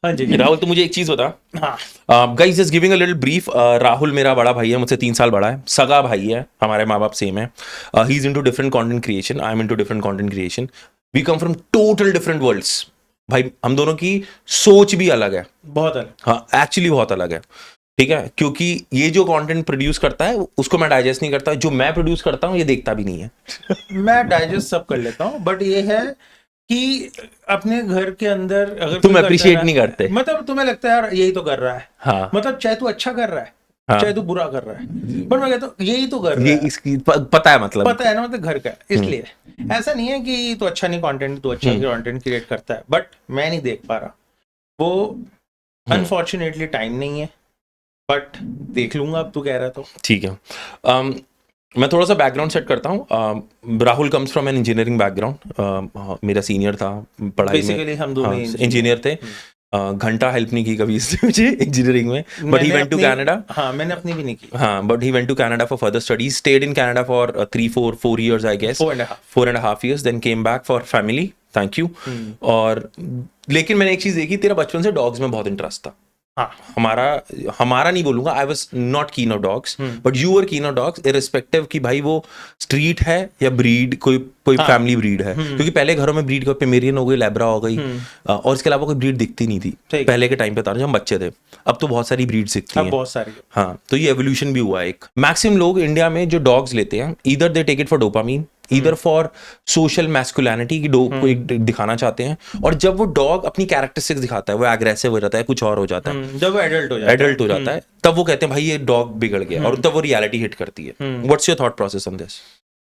हाँ जी। राहुल, तो मुझे एक चीज बता। हाँ guys, just giving a little brief. Rahul मेरा बड़ा भाई है, मुझसे 3 साल बड़ा है, सगा भाई है, हमारे माँ बाप सेम है। He is into different content creation, I am into different content creation. We come from total different worlds. भाई हम दोनों की सोच भी अलग है। बहुत अलग। हाँ, एक्चुअली बहुत अलग है। ठीक है, क्योंकि ये जो कंटेंट प्रोड्यूस करता है उसको मैं डाइजेस्ट नहीं करता, जो मैं प्रोड्यूस करता हूँ ये देखता भी नहीं है। मैं डाइजेस्ट सब कर लेता हूँ, बट ये है कि अपने घर के अंदर अगर तुम कोई करता अप्रिशिएट रहा, नहीं करते। मतलब तुम्हें लगता है यार यही तो कर रहा है, हाँ मतलब चाहे तू अच्छा कर रहा है हाँ, चाहे तू बुरा कर रहा है, पर मैं कहता हूँ यही तो कर ये रहा है। इसकी पता है मतलब। पता है ना, मतलब घर का है, हम्म इसलिए ऐसा नहीं है कि तू अच्छा नहीं कंटेंट, तू अच्छा हम्म कंटेंट क्रिएट करता है, बट मैं नहीं देख पा रहा वो, अनफॉर्चुनेटली टाइम नहीं है, बट देख लूंगा अब तू कह रहा तो। ठीक है। मैं थोड़ा सा बैकग्राउंड सेट करता हूँ। Rahul comes from an engineering background, मेरा सीनियर था पढ़ाई में। बेसिकली हम दोनों हाँ, ही इंजीनियर थे। घंटा हेल्प नहीं की कभी इसने मुझे इंजीनियरिंग में, बट ही मैंने वेंट टू अपनी, कनाडा। हाँ मैंने अपनी भी नहीं की। हाँ, but he went to Canada for further studies, stayed in Canada for 3-4 years I guess, 4.5। 4.5 years, then came back for family, thank you. और लेकिन मैंने एक चीज देखी, तेरा बचपन से डॉग्स में बहुत इंटरेस्ट था। हाँ हमारा हमारा नहीं बोलूंगा, आई वॉज नॉट कीन of dogs, but you were कीन ऑफ डॉग्स, इरिस्पेक्टिव कि भाई वो स्ट्रीट है या ब्रीड, कोई कोई हाँ फैमिली ब्रीड है। क्योंकि पहले घरों में ब्रीड, पेमेरियन हो गई, लेब्रा हो गई, और इसके अलावा कोई ब्रीड दिखती नहीं थी ठीक। पहले के टाइम पे था जब हम बच्चे थे। अब तो बहुत सारी ब्रीड दिखती अब हैं। बहुत सारी। हाँ, तो ये एवोल्यूशन भी हुआ है एक। मैक्सिमम लोग इंडिया में जो डॉग्स लेते हैं, either they take it for dopamine, either for social masculinity की डॉग को एक दिखाना चाहते हैं, और जब वो डॉग अपनी कैरेक्टरिस्टिक्स दिखाता है, वो एग्रेसिव हो जाता है, कुछ और हो जाता है, जब वो एडल्ट हो जाता एडल्ट हो जाता है, तब वो कहते हैं भाई ये डॉग बिगड़ गया, और तब वो रियलिटी हिट करती है। What's your thought process on this?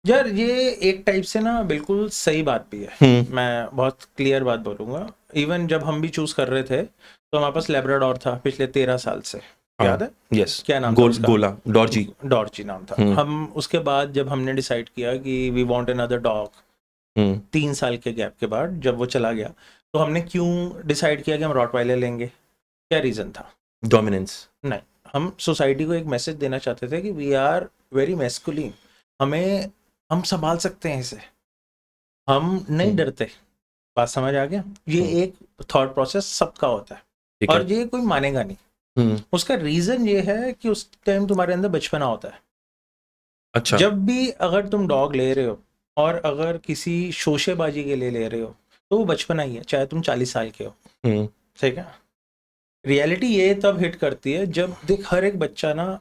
यार ये एक टाइप से ना बिल्कुल सही बात भी है। मैं बहुत क्लियर बात बोलूंगा, इवन जब हम भी चूज कर रहे थे तो हमारे पास लेब्राडोर था पिछले 13 साल से, याद है? यस, क्या नाम था उसका? गोला, डॉर्जी। डॉर्जी नाम था। हम उसके बाद जब हमने डिसाइड किया कि वी वांट अनदर डॉग, 3 साल के गैप के बाद जब वो चला गया, तो हमने क्यों डिसाइड किया कि हम रॉटवाइलर लेंगे? क्या रीजन था? डोमिनेंस। नहीं, हम सोसाइटी को एक मैसेज देना चाहते थे कि वी आर वेरी मैस्कुलिन, हमें, हम संभाल सकते हैं इसे, हम नहीं डरते। बात समझ आ गया? ये एक थॉट प्रोसेस सबका होता है, ठीक और है। ये कोई मानेगा नहीं। उसका रीजन ये है कि उस टाइम तुम्हारे अंदर बचपना होता है। अच्छा। जब भी अगर तुम डॉग ले रहे हो और अगर किसी शोशेबाजी के लिए ले रहे हो, तो वो बचपना ही है, चाहे तुम 40 साल के हो। ठीक है? रियलिटी ये तब हिट करती है जब देख, हर एक बच्चा ना,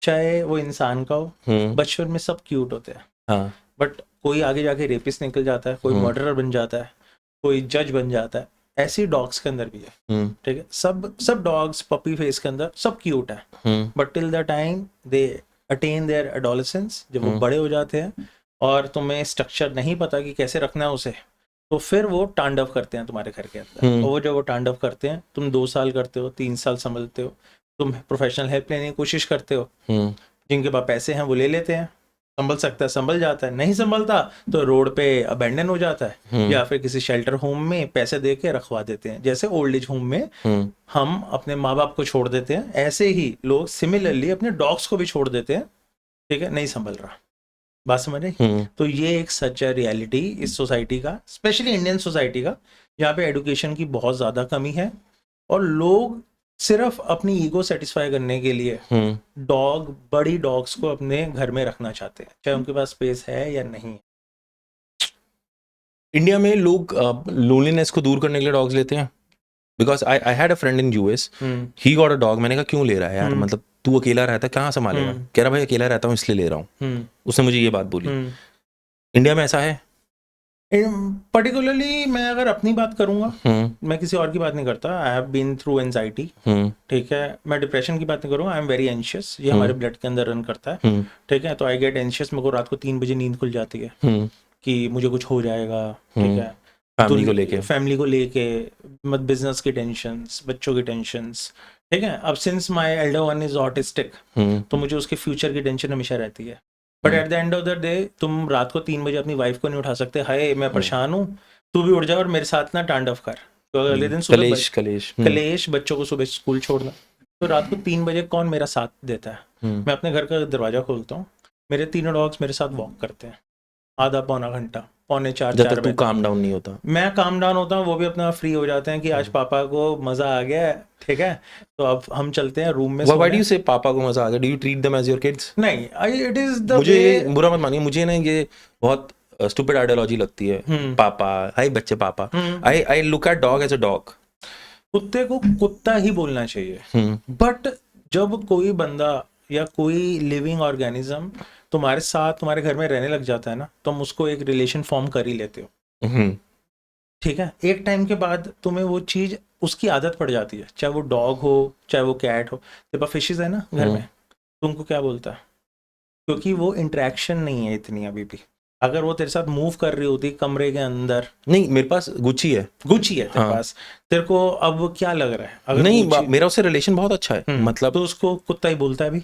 चाहे वो इंसान का हो, बचपन में सब क्यूट होते हैं। हाँ। बट कोई आगे जाके रेपिस्ट निकल जाता है, कोई मर्डरर बन जाता है, कोई जज बन जाता है। ऐसी डॉग्स के अंदर भी है। ठीक है? सब सब डॉग्स पपी फेस के अंदर सब क्यूट है, but till the time they attain their adolescence, जब वो बड़े हो जाते हैं और तुम्हें स्ट्रक्चर नहीं पता कि कैसे रखना है उसे, तो फिर वो तांडव करते हैं तुम्हारे घर के अंदर। और वो जब वो तांडव करते हैं, तुम 2 साल करते हो, 3 साल संभलते हो, तुम प्रोफेशनल हेल्प लेने की कोशिश करते हो, जिनके पास पैसे हैं वो ले लेते हैं, संभल सकता है संभल जाता है, नहीं संभलता तो रोड पे अबेंडन हो जाता है, या फिर किसी शेल्टर होम में पैसे दे के रखवा देते हैं। जैसे ओल्ड एज होम में हम अपने माँ बाप को छोड़ देते हैं, ऐसे ही लोग सिमिलरली अपने डॉग्स को भी छोड़ देते हैं। ठीक है? नहीं संभल रहा। बात समझ रही? तो ये एक सच है रियलिटी इस सोसाइटी का, स्पेशली इंडियन सोसाइटी का, जहाँ पे एडुकेशन की बहुत ज़्यादा कमी है, और लोग सिर्फ अपनी ईगो सेटिस्फाई करने के लिए डॉग, बड़ी डॉग्स को अपने घर में रखना चाहते हैं, चाहे उनके पास स्पेस है या नहीं। इंडिया में लोग लोनलीनेस को दूर करने के लिए डॉग्स लेते हैं। Because I had a friend in US, he got a dog. मैंने कहा क्यों ले रहा है यार, मतलब तू अकेला रहता है, कहाँ संभालेगा? कह रहा भाई अकेला रहता हूँ इसलिए ले रहा हूँ। उसने मुझे ये बात बोली। इंडिया में ऐसा है? पर्टिकुलरली मैं अगर अपनी बात करूंगा, मैं किसी और की बात नहीं करता। I have been through anxiety. ठीक है? मैं डिप्रेशन की बात नहीं करूंगा। आई एम वेरी एंशियस, ये हमारे ब्लड के अंदर रन करता है। ठीक है? तो आई गेट एंशियस, मेरे को रात को 3 बजे नींद खुल जाती है कि मुझे कुछ हो जाएगा। ठीक है? फैमिली को लेके, मत बिजनेस की टेंशंस, बच्चों की टेंशंस। ठीक है? अब since my Elder one is autistic, तो मुझे उसके फ्यूचर की टेंशन हमेशा रहती है। But at the end of the day, तुम रात को 3 बजे अपनी वाइफ को नहीं उठा सकते, हाय मैं परेशान हूँ, तू भी उठ जा और मेरे साथ ना तांडव कर। तो अगले दिन सुबह कलेश बच्चों को सुबह स्कूल छोड़ना, तो रात को 3 बजे कौन मेरा साथ देता है? मैं अपने घर का दरवाजा खोलता हूँ, मेरे तीनों डॉग्स मेरे साथ वॉक करते हैं, आधा पौना घंटा, 3:45 जब 4 तक तू काम डाउन नहीं होता। मैं काम डाउन होता हूँ, वो भी अपना फ्री हो जाते हैं कि आज पापा को मजा आ गया है, ठीक है, तो अब हम चलते हैं रूम में। व्हाई डू यू से पापा को मजा आ गया? Do you treat them as your kids? नहीं, इट इज द मुझे वे। बुरा मत मानिए, मुझे ना ये बहुत स्टूपिड आइडियोलॉजी लगती है। पापा, हाय बच्चे पापा। I look at dog as a dog. कुत्ते को कुत्ता ही बोलना चाहिए, बट जब कोई बंदा या कोई लिविंग ऑर्गेनिज्म तुम्हारे साथ तुम्हारे घर में रहने लग जाता है ना, तुम उसको एक रिलेशन फॉर्म कर ही लेते हो, ठीक है। एक टाइम के बाद तुम्हें वो चीज, उसकी आदत पड़ जाती है, चाहे वो डॉग हो चाहे वो कैट हो। तेरे पास फिशेज है ना घर में, तुमको क्या बोलता है? क्योंकि वो इंटरेक्शन नहीं है इतनी अभी भी। अगर वो तेरे साथ मूव कर रही होती कमरे के अंदर, नहीं मेरे पास गुच्ची है तेरे पास, तेरे को अब क्या लग रहा है? अगर नहीं, मेरा उससे रिलेशन बहुत अच्छा है, मतलब। तो उसको कुत्ता ही बोलता है अभी?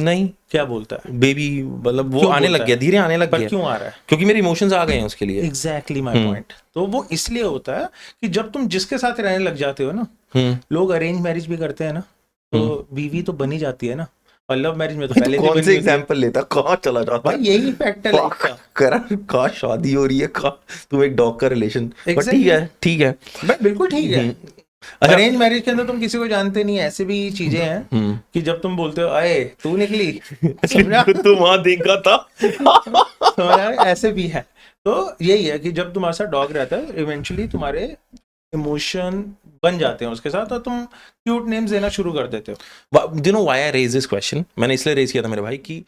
नहीं, क्या बोलता है? बेबी, मतलब वो आने लग गया, धीरे आने लग गया। क्यों आ रहा है? क्योंकि मेरे इमोशंस आ गए हैं उसके लिए। Exactly my point. तो वो इसलिए होता है कि जब तुम जिसके साथ रहने लग जाते हो ना, लोग अरेंज मैरिज भी करते हैं ना, तो बीवी तो बनी जाती है ना, और लव मैरिज में तो पहले कौन से एग्जांपल लेता, कहाँ चला जाता भाई? यही फैक्ट है लाइफ का। कहाँ शादी हो रही है, कहाँ तुम एक डॉग का रिलेशन। बट ठीक है, ठीक है भाई, बिल्कुल ठीक है। अरेंज मैरिज के अंदर तुम किसी को जानते नहीं, ऐसे भी चीजें हैं कि जब तुम बोलते हो आए तू निकली, तू वहां देखा था। ऐसे भी है। तो यही है कि जब तुम्हारे साथ डॉग रहता है, इवेंचुअली तुम्हारे इमोशन बन जाते हैं उसके साथ, और तुम क्यूट नेम्स देना शुरू कर देते हो। You know why I raise this question? मैंने इसलिए रेज किया था मेरे भाई कि